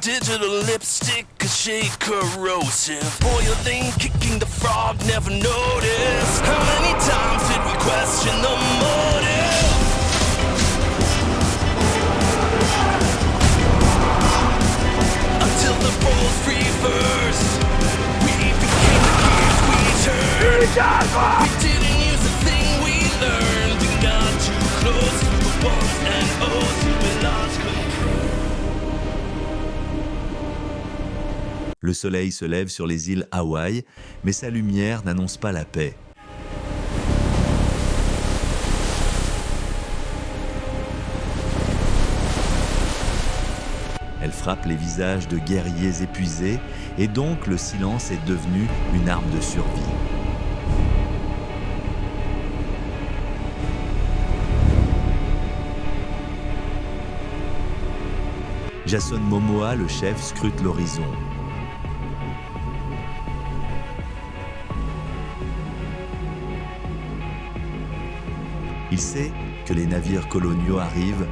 Digital lipstick, a shade corrosive. Boy, you think kicking the frog never noticed. How many times did we question the motive? Until the roles reversed, we became the gears we turned. We didn't use a thing we learned. We got too close to the ones and O's. We lost control. Le soleil se lève sur les îles Hawaï, mais sa lumière n'annonce pas la paix. Elle frappe les visages de guerriers épuisés, et donc le silence est devenu une arme de survie. Jason Momoa, le chef, scrute l'horizon. Il sait que les navires coloniaux arrivent.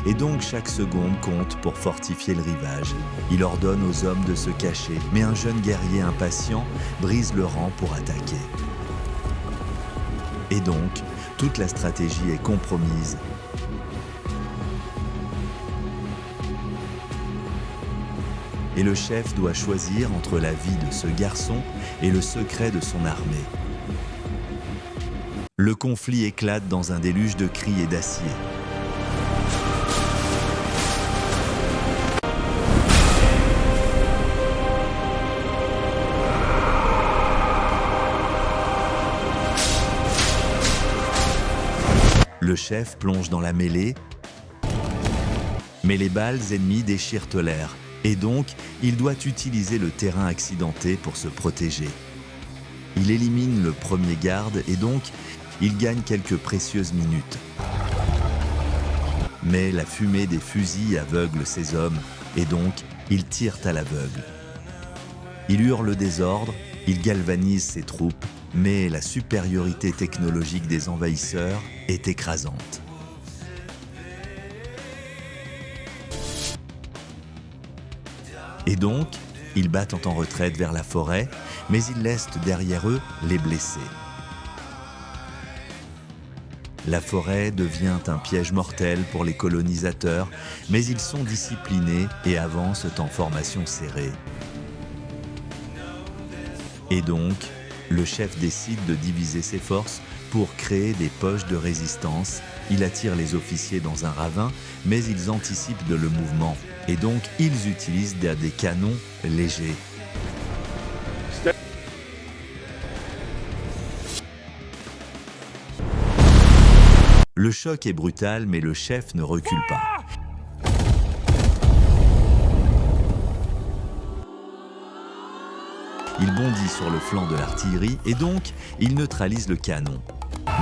Et donc chaque seconde compte pour fortifier le rivage. Il ordonne aux hommes de se cacher, mais un jeune guerrier impatient brise le rang pour attaquer. Et donc, toute la stratégie est compromise. Et le chef doit choisir entre la vie de ce garçon et le secret de son armée. Le conflit éclate dans un déluge de cris et d'acier. Le chef plonge dans la mêlée, mais les balles ennemies déchirent l'air, et donc il doit utiliser le terrain accidenté pour se protéger. Il élimine le premier garde et donc il gagne quelques précieuses minutes. Mais la fumée des fusils aveugle ses hommes, et donc ils tirent à l'aveugle. Il hurle le désordre, il galvanise ses troupes, mais la supériorité technologique des envahisseurs est écrasante. Et donc, ils battent en retraite vers la forêt, mais ils laissent derrière eux les blessés. La forêt devient un piège mortel pour les colonisateurs, mais ils sont disciplinés et avancent en formation serrée. Et donc, le chef décide de diviser ses forces pour créer des poches de résistance. Il attire les officiers dans un ravin, mais ils anticipent le mouvement. Et donc, ils utilisent des canons légers. Le choc est brutal, mais le chef ne recule pas. Il bondit sur le flanc de l'artillerie et donc il neutralise le canon.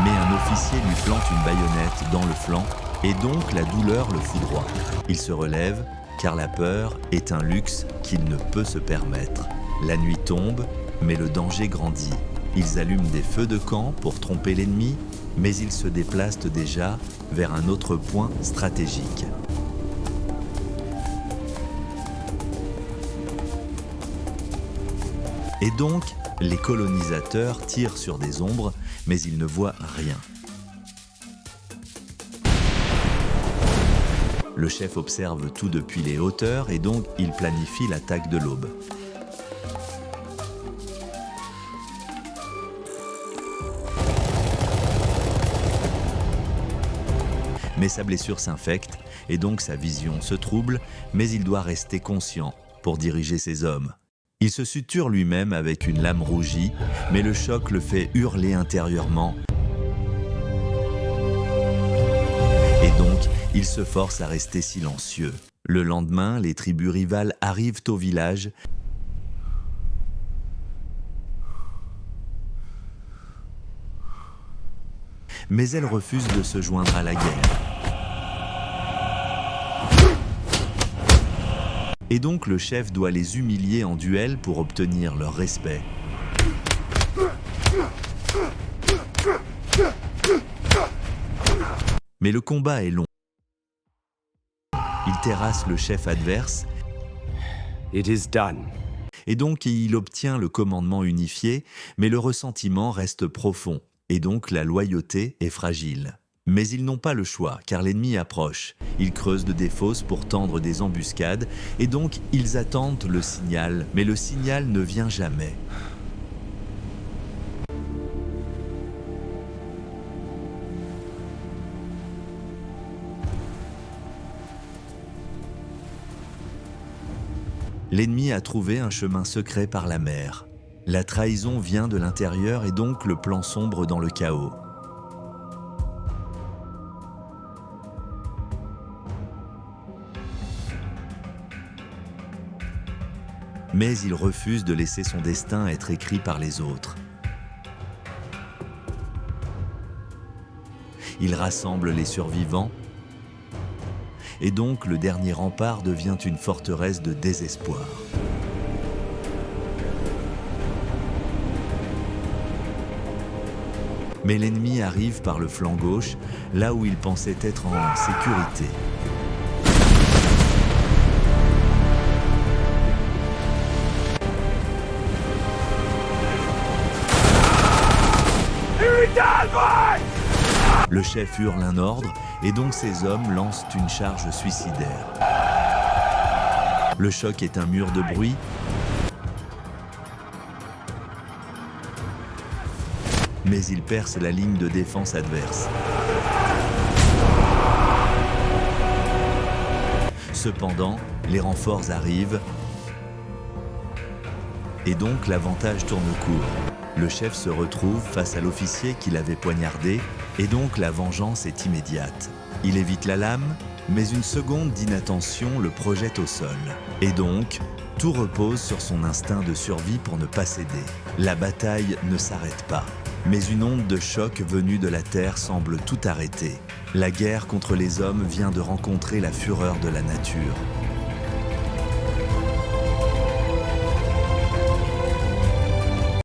Mais un officier lui plante une baïonnette dans le flanc et donc la douleur le foudroie. Il se relève car la peur est un luxe qu'il ne peut se permettre. La nuit tombe, mais le danger grandit. Ils allument des feux de camp pour tromper l'ennemi, mais ils se déplacent déjà vers un autre point stratégique. Et donc, les colonisateurs tirent sur des ombres, mais ils ne voient rien. Le chef observe tout depuis les hauteurs et donc il planifie l'attaque de l'aube. Mais sa blessure s'infecte et donc sa vision se trouble, mais il doit rester conscient pour diriger ses hommes. Il se suture lui-même avec une lame rougie, mais le choc le fait hurler intérieurement. Et donc, il se force à rester silencieux. Le lendemain, les tribus rivales arrivent au village. Mais elles refusent de se joindre à la guerre. Et donc le chef doit les humilier en duel pour obtenir leur respect. Mais le combat est long. Il terrasse le chef adverse It is done. et donc il obtient le commandement unifié, mais le ressentiment reste profond et donc la loyauté est fragile. Mais ils n'ont pas le choix car l'ennemi approche. Ils creusent des fosses pour tendre des embuscades et donc ils attendent le signal, mais le signal ne vient jamais. L'ennemi a trouvé un chemin secret par la mer. La trahison vient de l'intérieur et donc le plan sombre dans le chaos. Mais il refuse de laisser son destin être écrit par les autres. Il rassemble les survivants et donc le dernier rempart devient une forteresse de désespoir. Mais l'ennemi arrive par le flanc gauche, là où il pensait être en sécurité. Le chef hurle un ordre et donc ses hommes lancent une charge suicidaire. Le choc est un mur de bruit. Mais il perce la ligne de défense adverse. Cependant, les renforts arrivent et donc l'avantage tourne court. Le chef se retrouve face à l'officier qui l'avait poignardé et donc la vengeance est immédiate. Il évite la lame, mais une seconde d'inattention le projette au sol. Et donc, tout repose sur son instinct de survie pour ne pas céder. La bataille ne s'arrête pas, mais une onde de choc venue de la terre semble tout arrêter. La guerre contre les hommes vient de rencontrer la fureur de la nature.